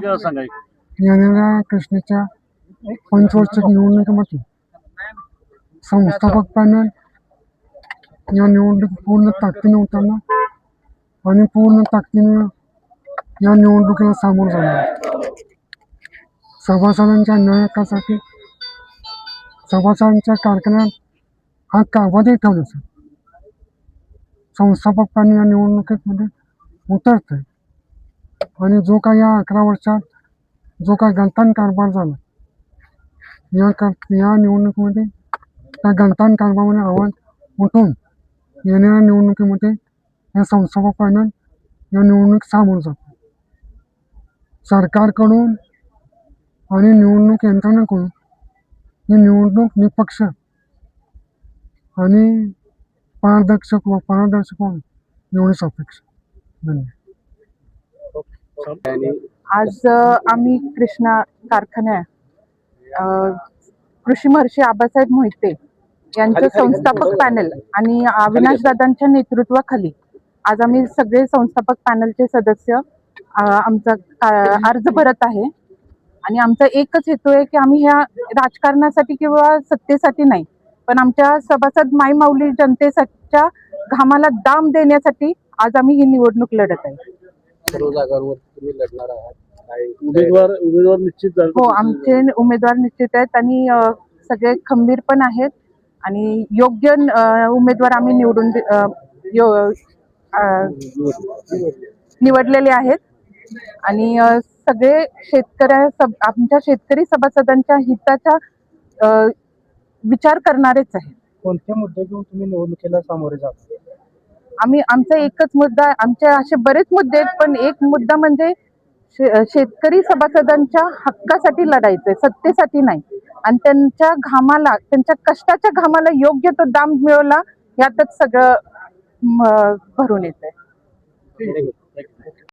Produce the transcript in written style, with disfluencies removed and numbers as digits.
काय सांगायचं? येणाऱ्या कृष्णेच्या पंचवार्षिक निवडणुकीमध्ये संस्थापक पॅनल या निवडणूक पूर्ण ताकदीने उतरणार आणि पूर्ण ताकदीने या निवडणुकीला सामोरं जाणार. सभासदांच्या न्यायासाठी सभासदांच्या कारखान्यात हा कालावधी ठेवण्याचा संस्थापक पॅनल या निवडणुकीमध्ये उतरते आणि जो काही या 11 वर्षात जो काही गलथान कारभार झाला या निवडणुकीमध्ये त्या गलथान कारभारामध्ये आवाज उठून येणाऱ्या निवडणुकीमध्ये हे संस्थापक पॅनल या निवडणूक सामोरं जातं. सरकारकडून आणि निवडणूक यंत्रणेकडून ही निवडणूक निष्पक्ष आणि पारदर्शक व्हावी एवढीच अपेक्षा. धन्यवाद. आज आम्ही कृष्णा कारखान्यात कृषी महर्षी आबासाहेब मोहिते यांचं संस्थापक पॅनल आणि अविनाश दादांच्या नेतृत्वाखाली आज आम्ही सगळे संस्थापक पॅनलचे सदस्य आमचा अर्ज भरत आहे. आणि आमचा एकच हेतू आहे की आम्ही ह्या राजकारणासाठी किंवा सत्तेसाठी नाही, पण आमच्या सभासद मायमाऊली जनतेच्या घामाला दाम देण्यासाठी आज आम्ही ही निवडणूक लढत आहे. सर्व जागांवर तुम्ही लढणार आहात. उमेदवार निश्चित झाले? हो, आमचे उमेदवार निश्चित आहेत आणि सगळे खंबीर पण आहेत आणि योग्य उमेदवार आम्ही निवडलेले आहेत. आणि सगळे आमच्या शेतकरी सभासदांच्या हिताचा विचार करणारेच आहेत. कोणत्या मुद्दे घेऊन तुम्ही निवडणुकीला सामोरे जाता? आमचा एकच मुद्दा, आमचे असे बरेच मुद्दे आहेत, पण एक मुद्दा म्हणजे शेतकरी सभासदांच्या हक्कासाठी लढायचंय, सत्तेसाठी नाही. आणि त्यांच्या घामाला, त्यांच्या कष्टाच्या घामाला योग्य तो दाम मिळवला, यातच सगळं भरून येतंय.